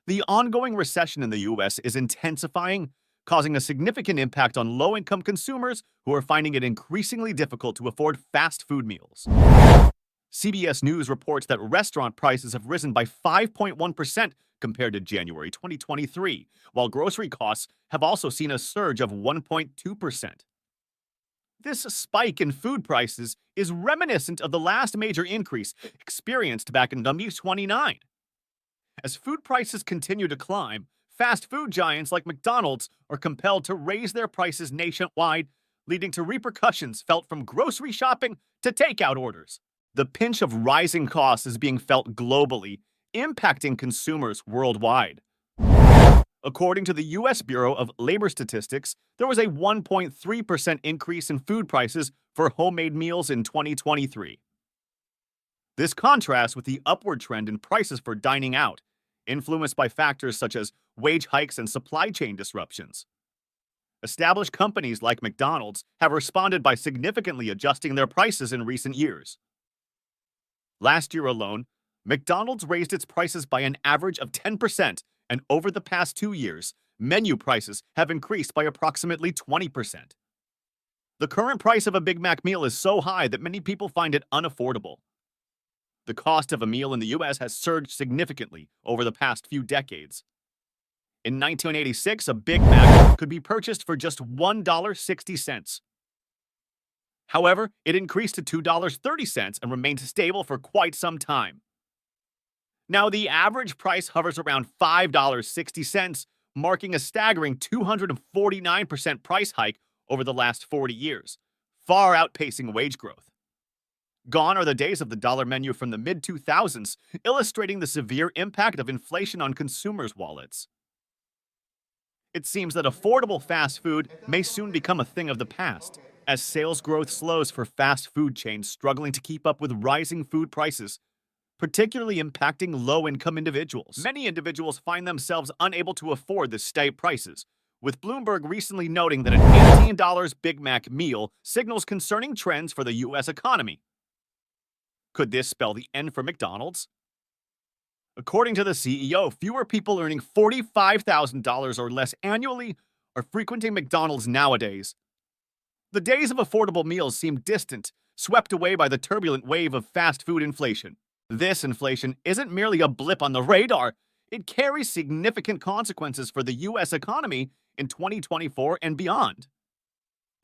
The ongoing recession in the US is intensifying, causing a significant impact on low-income consumers who are finding it increasingly difficult to afford fast food meals. CBS News reports that restaurant prices have risen by 5.1% compared to January 2023, while grocery costs have also seen a surge of 1.2%. This spike in food prices is reminiscent of the last major increase experienced back in W29. As food prices continue to climb, fast food giants like McDonald's are compelled to raise their prices nationwide, leading to repercussions felt from grocery shopping to takeout orders. The pinch of rising costs is being felt globally, impacting consumers worldwide. According to the U.S. Bureau of Labor Statistics, there was a 1.3% increase in food prices for homemade meals in 2023. This contrasts with the upward trend in prices for dining out, influenced by factors such as wage hikes and supply chain disruptions. Established companies like McDonald's have responded by significantly adjusting their prices in recent years. Last year alone, McDonald's raised its prices by an average of 10%, and over the past 2 years, menu prices have increased by approximately 20%. The current price of a Big Mac meal is so high that many people find it unaffordable. The cost of a meal in the U.S. has surged significantly over the past few decades. In 1986, a Big Mac could be purchased for just $1.60. However, it increased to $2.30 and remained stable for quite some time. Now, the average price hovers around $5.60, marking a staggering 249% price hike over the last 40 years, far outpacing wage growth. Gone are the days of the dollar menu from the mid-2000s, illustrating the severe impact of inflation on consumers' wallets. It seems that affordable fast food may soon become a thing of the past, as sales growth slows for fast food chains struggling to keep up with rising food prices, particularly impacting low-income individuals. Many individuals find themselves unable to afford the steep prices, with Bloomberg recently noting that an $18 Big Mac meal signals concerning trends for the U.S. economy. Could this spell the end for McDonald's? According to the CEO, fewer people earning $45,000 or less annually are frequenting McDonald's nowadays. The days of affordable meals seem distant, swept away by the turbulent wave of fast food inflation. This inflation isn't merely a blip on the radar, it carries significant consequences for the U.S. economy in 2024 and beyond.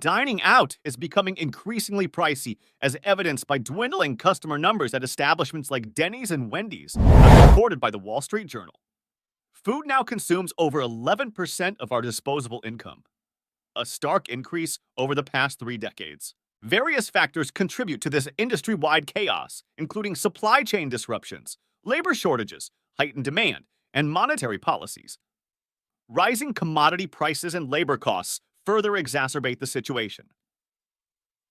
Dining out is becoming increasingly pricey, as evidenced by dwindling customer numbers at establishments like Denny's and Wendy's, as reported by the Wall Street Journal. Food now consumes over 11% of our disposable income, a stark increase over the past 3 decades. Various factors contribute to this industry-wide chaos, including supply chain disruptions, labor shortages, heightened demand, and monetary policies. Rising commodity prices and labor costs further exacerbate the situation.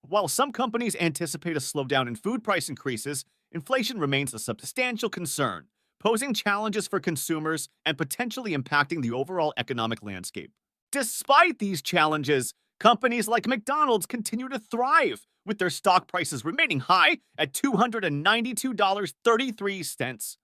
While some companies anticipate a slowdown in food price increases, inflation remains a substantial concern, posing challenges for consumers and potentially impacting the overall economic landscape. Despite these challenges, companies like McDonald's continue to thrive, with their stock prices remaining high at $292.33.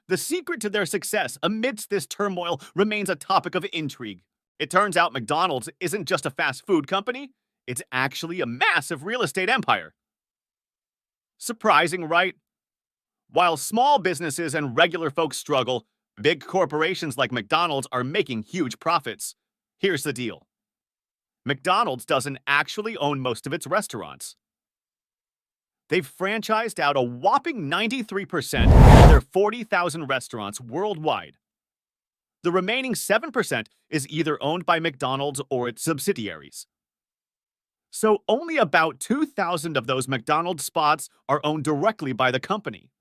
The secret to their success amidst this turmoil remains a topic of intrigue. It turns out McDonald's isn't just a fast food company, it's actually a massive real estate empire. Surprising, right? While small businesses and regular folks struggle, big corporations like McDonald's are making huge profits. Here's the deal. McDonald's doesn't actually own most of its restaurants. They've franchised out a whopping 93% of their 40,000 restaurants worldwide. The remaining 7% is either owned by McDonald's or its subsidiaries. So only about 2,000 of those McDonald's spots are owned directly by the company.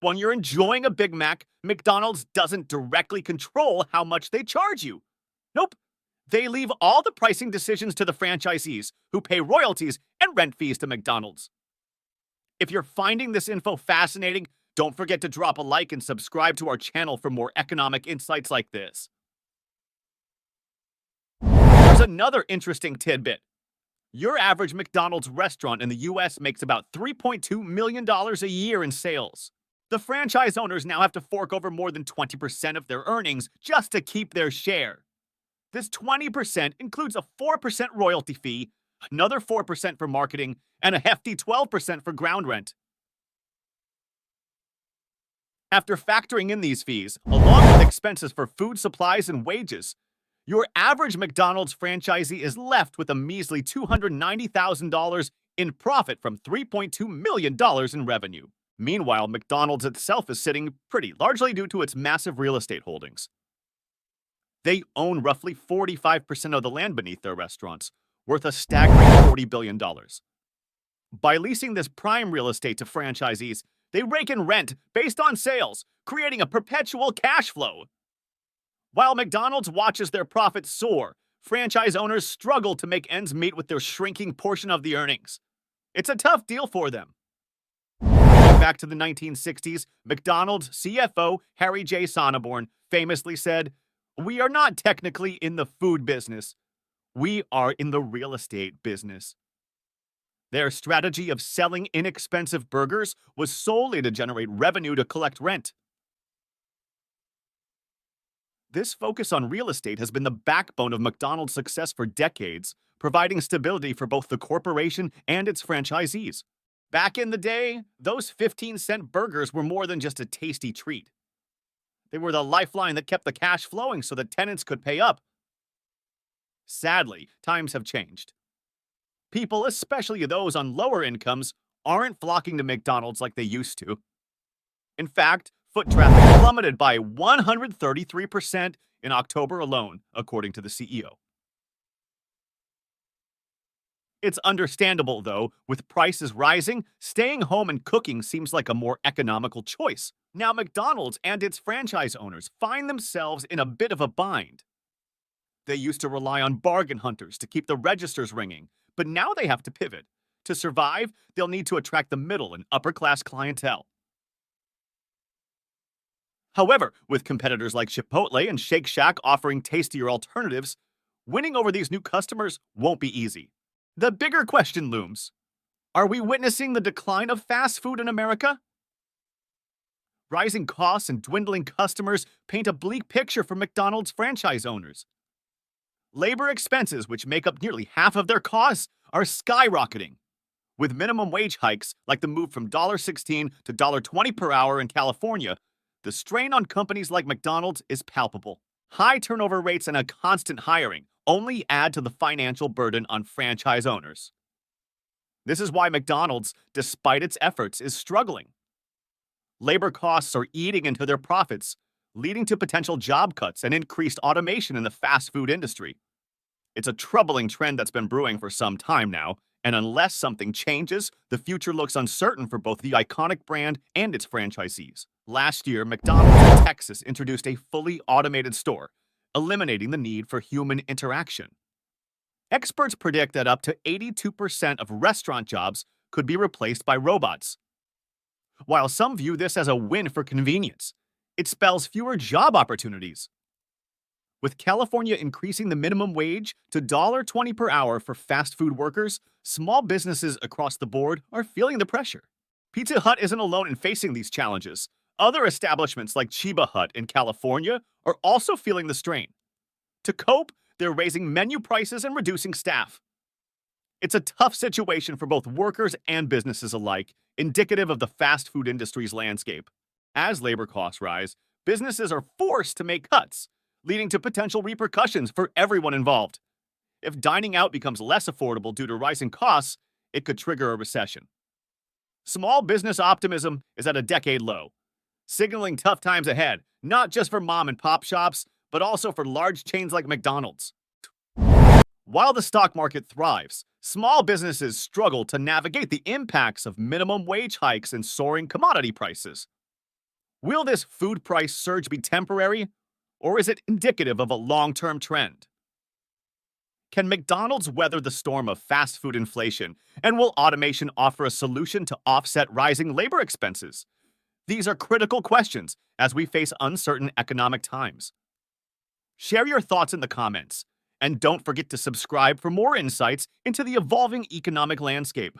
When you're enjoying a Big Mac, McDonald's doesn't directly control how much they charge you. Nope. They leave all the pricing decisions to the franchisees, who pay royalties and rent fees to McDonald's. If you're finding this info fascinating, don't forget to drop a like and subscribe to our channel for more economic insights like this. Here's another interesting tidbit. Your average McDonald's restaurant in the U.S. makes about $3.2 million a year in sales. The franchise owners now have to fork over more than 20% of their earnings just to keep their share. This 20% includes a 4% royalty fee, another 4% for marketing, and a hefty 12% for ground rent. After factoring in these fees, along with expenses for food supplies and wages, your average McDonald's franchisee is left with a measly $290,000 in profit from $3.2 million in revenue. Meanwhile, McDonald's itself is sitting pretty, largely due to its massive real estate holdings. They own roughly 45% of the land beneath their restaurants, worth a staggering $40 billion. By leasing this prime real estate to franchisees, they rake in rent based on sales, creating a perpetual cash flow. While McDonald's watches their profits soar, franchise owners struggle to make ends meet with their shrinking portion of the earnings. It's a tough deal for them. Going back to the 1960s, McDonald's CFO Harry J. Sonneborn famously said, "We are not technically in the food business. We are in the real estate business." Their strategy of selling inexpensive burgers was solely to generate revenue to collect rent. This focus on real estate has been the backbone of McDonald's success for decades, providing stability for both the corporation and its franchisees. Back in the day, those 15-cent burgers were more than just a tasty treat. They were the lifeline that kept the cash flowing so that tenants could pay up. Sadly, times have changed. People, especially those on lower incomes, aren't flocking to McDonald's like they used to. In fact, foot traffic plummeted by 133% in October alone, according to the CEO. It's understandable, though, with prices rising, staying home and cooking seems like a more economical choice. Now, McDonald's and its franchise owners find themselves in a bit of a bind. They used to rely on bargain hunters to keep the registers ringing, but now they have to pivot. To survive, they'll need to attract the middle and upper-class clientele. However, with competitors like Chipotle and Shake Shack offering tastier alternatives, winning over these new customers won't be easy. The bigger question looms. Are we witnessing the decline of fast food in America? Rising costs and dwindling customers paint a bleak picture for McDonald's franchise owners. Labor expenses, which make up nearly half of their costs, are skyrocketing. With minimum wage hikes, like the move from $1.16 to $1.20 per hour in California, the strain on companies like McDonald's is palpable. High turnover rates and a constant hiring only add to the financial burden on franchise owners. This is why McDonald's, despite its efforts, is struggling. Labor costs are eating into their profits, leading to potential job cuts and increased automation in the fast food industry. It's a troubling trend that's been brewing for some time now, and unless something changes, the future looks uncertain for both the iconic brand and its franchisees. Last year, McDonald's in Texas introduced a fully automated store, eliminating the need for human interaction. Experts predict that up to 82% of restaurant jobs could be replaced by robots. While some view this as a win for convenience, it spells fewer job opportunities. With California increasing the minimum wage to $1.20 per hour for fast food workers, small businesses across the board are feeling the pressure. Pizza Hut isn't alone in facing these challenges. Other establishments like Chiba Hut in California are also feeling the strain. To cope, they're raising menu prices and reducing staff. It's a tough situation for both workers and businesses alike, indicative of the fast food industry's landscape. As labor costs rise, businesses are forced to make cuts, leading to potential repercussions for everyone involved. If dining out becomes less affordable due to rising costs, it could trigger a recession. Small business optimism is at a decade low, signaling tough times ahead, not just for mom and pop shops, but also for large chains like McDonald's. While the stock market thrives, small businesses struggle to navigate the impacts of minimum wage hikes and soaring commodity prices. Will this food price surge be temporary, or is it indicative of a long-term trend? Can McDonald's weather the storm of fast food inflation, and will automation offer a solution to offset rising labor expenses? These are critical questions as we face uncertain economic times. Share your thoughts in the comments, and don't forget to subscribe for more insights into the evolving economic landscape.